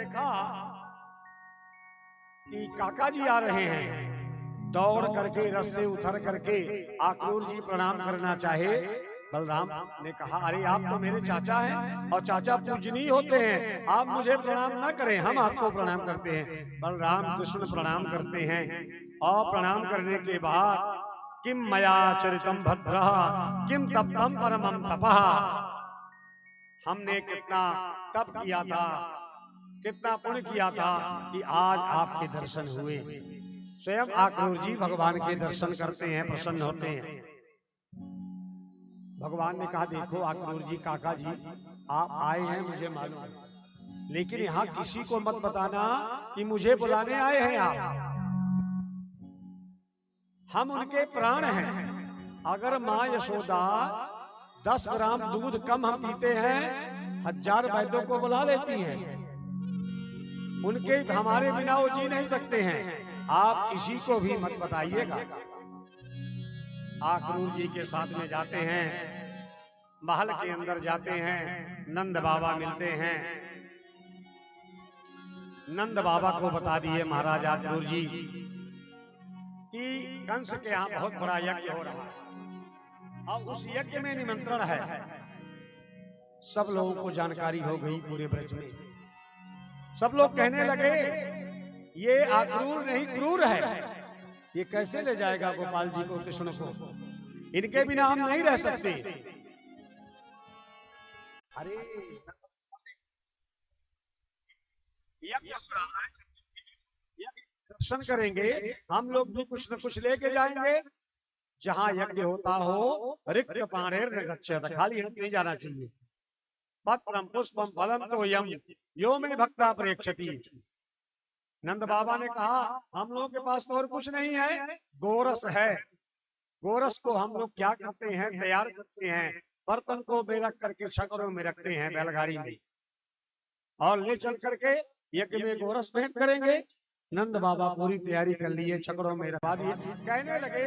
देखा कि काका जी आ रहे हैं, दौड़ करके रस से उतर करके आक्रूर जी प्रणाम करना चाहे। बलराम ने कहा, अरे आप तो मेरे चाचा हैं और चाचा पूजनीय होते हैं, आप मुझे प्रणाम न करें, हम आपको प्रणाम करते हैं। बलराम कृष्ण प्रणाम करते हैं और प्रणाम करने के बाद किम मया चरितम भद्रः किम तप्तम परमम तपः, हमने कितना तप किया था, कितना पुण्य किया था कि आज आपके दर्शन हुए। स्वयं आक्रूर जी भगवान के दर्शन करते हैं, प्रसन्न होते हैं। भगवान ने कहा, देखो आक्रूर जी, काका जी आप आए हैं मुझे मालूम है, लेकिन यहाँ किसी को मत बताना कि मुझे बुलाने आए हैं आप। हम उनके प्राण हैं। अगर माँ यशोदा 10 ग्राम दूध कम हम पीते हैं, 1000 वैद्यों को बुला लेती हैं। उनके हमारे बिना वो जी नहीं सकते हैं। आप किसी को भी मत बताइएगा। आक्रूर जी के साथ में जाते हैं, महल के अंदर जाते हैं, नंद बाबा मिलते हैं। नंद बाबा को बता दिए महाराज आक्रूर जी कि कंस के यहाँ बहुत बड़ा यज्ञ हो रहा है और उस यज्ञ में निमंत्रण है। सब लोगों को जानकारी हो गई पूरे ब्रज में। सब लोग कहने लगे, ये आक्रूर नहीं क्रूर है, ये कैसे ले जाएगा गोपाल जी को, कृष्ण को, इनके बिना हम नहीं रह सकते। अरे यज्ञ हो रहा है, दर्शन करेंगे, हम लोग भी कुछ न कुछ लेके जाएंगे। जहां यज्ञ होता हो रिक्त पाणेर न गच्छेत, खाली हाथ नहीं जाना चाहिए। पत्रम पुष्पम फलम तो यम यो में भक्ता प्रेक्षति। नंद बाबा ने कहा, हम लोगों के पास तो और कुछ नहीं है, गोरस है। गोरस को हम लोग क्या करते हैं, तैयार करते हैं, बर्तन को बेरख करके छकड़ों में रखते हैं बैलगाड़ी में, और ले चल करके यज्ञ में गोरस भेंट करेंगे। नंद बाबा पूरी तैयारी कर लिए, छकड़ों में रखवा दिए। कहने लगे,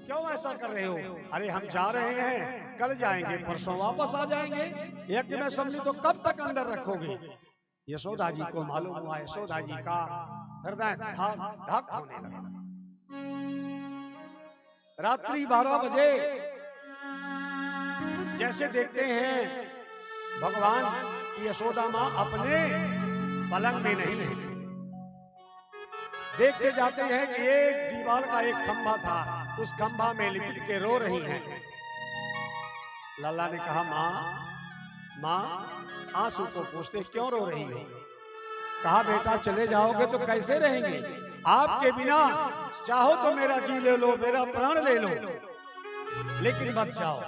क्यों ऐसा कर रहे हो? अरे हम जा रहे हैं, कल जाएंगे, परसों वापस आ जाएंगे, यज्ञ में सम्मिलित तो कब तक अंदर रखोगे? यशोदा जी को मालूम हुआ, यशोदा जी का हृदय धक धक होने लगा। रात्रि 12 बजे जैसे देखते हैं भगवान की यशोदा माँ अपने पलंग में नहीं है, देखते जाते हैं कि एक दीवार का एक खंभा था, उस खंभा में लिपट के रो रही हैं। लल्ला ने कहा, माँ आंसू को पूछते क्यों रो रही हो? कहा, बेटा चले जाओगे तो कैसे रहेंगे, आपके बिना चाहो तो मेरा जी ले लो, मेरा प्राण ले लो, लेकिन मत जाओ।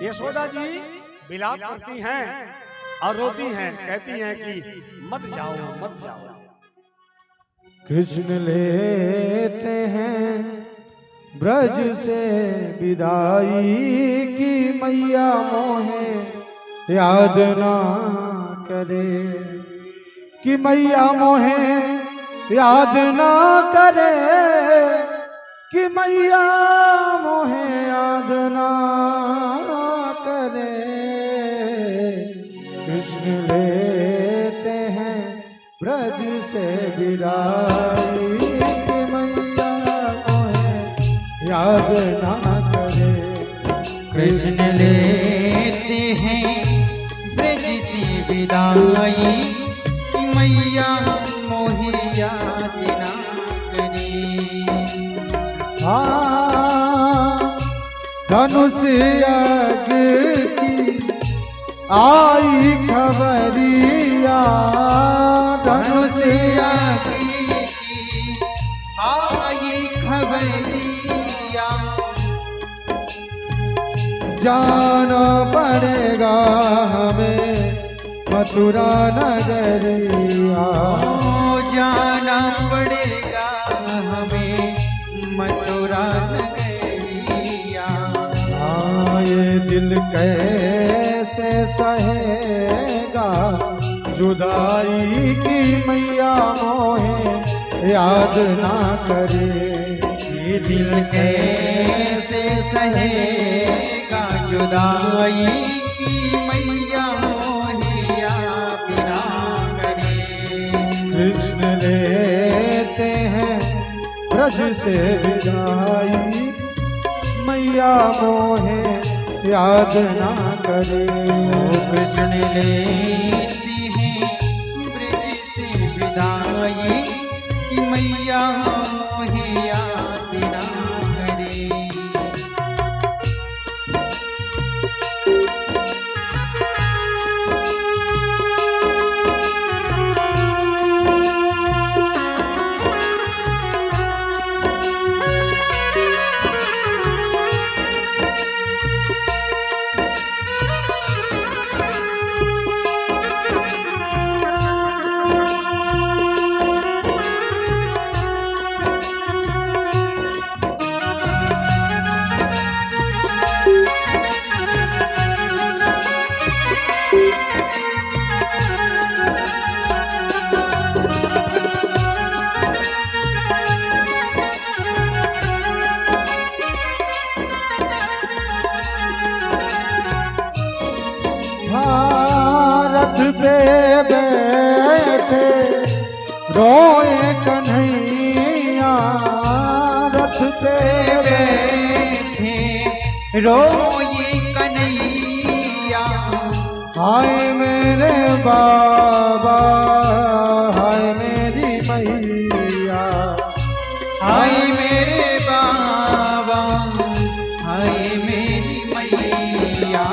यशोदा जी विलाप करती हैं और रोती हैं, कहती हैं कि मत जाओ मत जाओ। कृष्ण लेते हैं ब्रज से विदाई की मैया मोहे याद ना करे, कि मैया मोहे याद ना करे, कि मैया मोहे याद ना करे। कृष्ण लेते हैं ब्रज से विदाई की मैया मोहे याद ना करे। कृष्ण लेते हैं ब्रज से विदाई की मैया मोहे याद ना करे। धनुष यज्ञ की आई खबरिया, धनुष यज्ञ की आई खबरिया, जाना पड़ेगा हमें मथुरा नगरिया, जाना पड़ेगा हमें मथुरा नगरिया। ये दिल कैसे सहेगा जुदाई की मैया मोहे याद ना करे। ये दिल कैसे सहेगा जुदाई की मैया मोहे याद ना करे। कृष्ण लेते हैं ब्रज से विदाई, मैया मोहे याद ना करे। कृष्ण लेती हैं ब्रज से विदाई, कि मैया मोहे याद ना करे। रथ पे बैठे रोए कन्हैया, रथ पे बैठे रोए कन्हैया, हाय मेरे बाबा हाय मेरी मैया, हाय मेरे बाबा हाय मेरी मैया।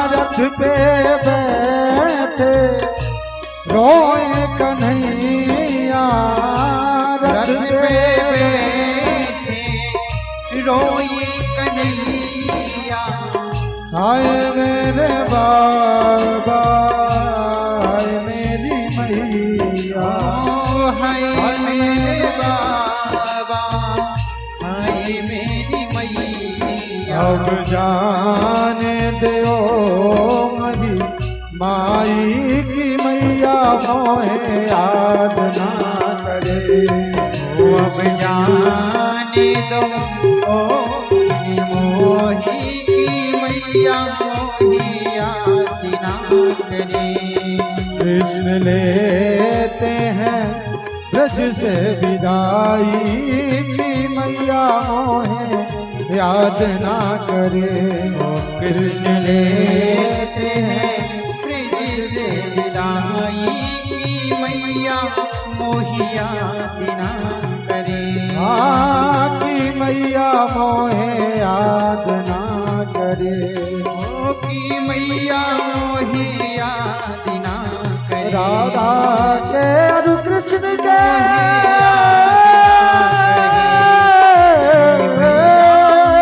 रथ पे बैठे रोए कन्हैया, रथ पे बैठे रोए कन्हैया, हाय मेरे बाबा हाय मेरी मैया, हाय मेरे बाबा हाय मेरी मैया। अब जाने दो मही माई की मैया मोहे याद ना करे। अब जाने दो मोही की मैया मोही याद ना करे। कृष्ण लेते हैं ब्रज से विदाई, की मैया मोहे याद ना करे। कृष्ण लेते हैं ब्रज से विदाई, की मैया मोही याद ना करे। की मैया मोहे याद ना करे। की मैया मोही याद ना करे। राधा के अरु कृष्ण के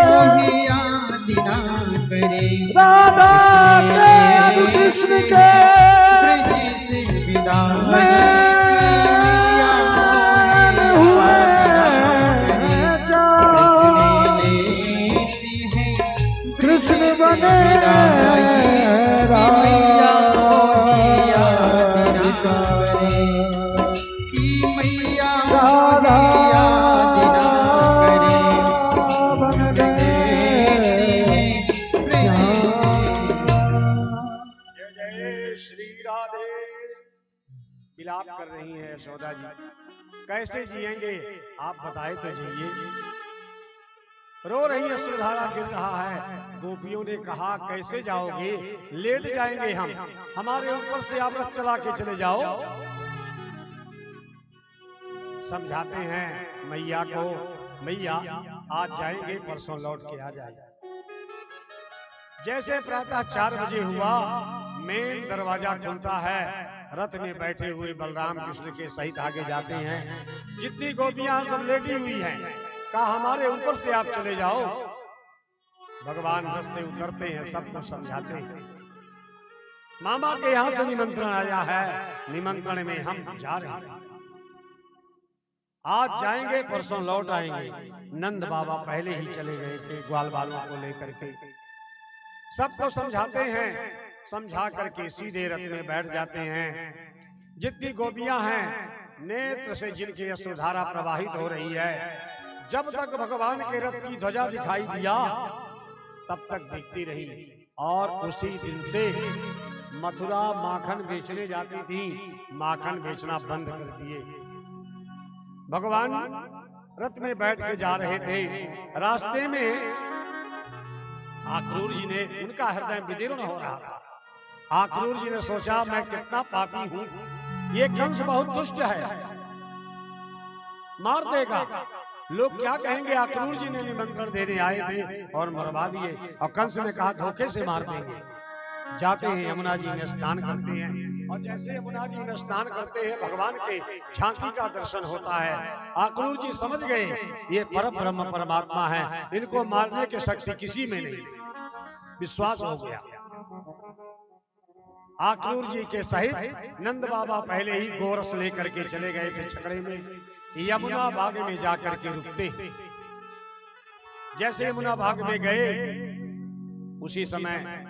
मोही याद ना करे। राधा के अरु कृष्ण के ब्रज से विदाई, कृष्ण बने विलाप कर रही हैं यशोदा जी, कैसे जिएंगे आप बताए तो जिए। रो रही अश्रुधारा गिर रहा है। गोपियों ने कहा कैसे जाओगे, लेट जाएंगे हम, हमारे ऊपर से आप रथ चला के चले जाओ। समझाते हैं मैया को, मैया आज जाएंगे परसों लौट के आ जाएगा। जैसे प्रातः 4 बजे हुआ, मेन दरवाजा खुलता है, रथ में बैठे हुए बलराम कृष्ण के सहित आगे जाते हैं। जितनी गोपियां सब लेटी हुई हैं, कहा हमारे ऊपर से आप चले जाओ। भगवान रथ से उतरते हैं, सबको समझाते हैं मामा के यहाँ से निमंत्रण आया है, निमंत्रण में हम जा रहे हैं, आज जाएंगे परसों लौट आएंगे। नंद बाबा पहले ही चले गए थे ग्वाल बालों को लेकर के। सबको समझाते हैं, समझा करके सीधे रथ में बैठ जाते हैं। जितनी गोपियां हैं, नेत्र से जिनकी अश्रुधारा प्रवाहित हो रही है, जब तक भगवान के रथ की ध्वजा दिखाई दिया तब तक दिखती रही। और उसी दिन से मथुरा माखन बेचने जाती थी, माखन बेचना बंद कर दिए। भगवान रथ में बैठ के जा रहे थे, रास्ते में आक्रूर जी ने, उनका हृदय विदीर्ण हो रहा था। आक्रूर जी ने सोचा मैं कितना पापी हूं, ये कंस बहुत दुष्ट है, मार देगा। लोग क्या कहेंगे, आक्रूर जी ने निमंत्रण देने आए थे और मरवा दिए। और कंस ने कहा धोखे से मार देंगे। जाते हैं यमुना जी में स्नान करते हैं, और जैसे यमुना जी में स्नान करते हैं भगवान के झांकी का दर्शन होता है। आक्रूर जी समझ गए ये परम ब्रह्म परमात्मा है, इनको मारने की शक्ति किसी में नहीं। विश्वास हो गया। आक्रूर जी के सहित नंद बाबा पहले ही गोरस लेकर के चले गए थे छकड़े में। यमुना बाग में जाकर के रुकते, जैसे यमुना बाग में गए उसी समय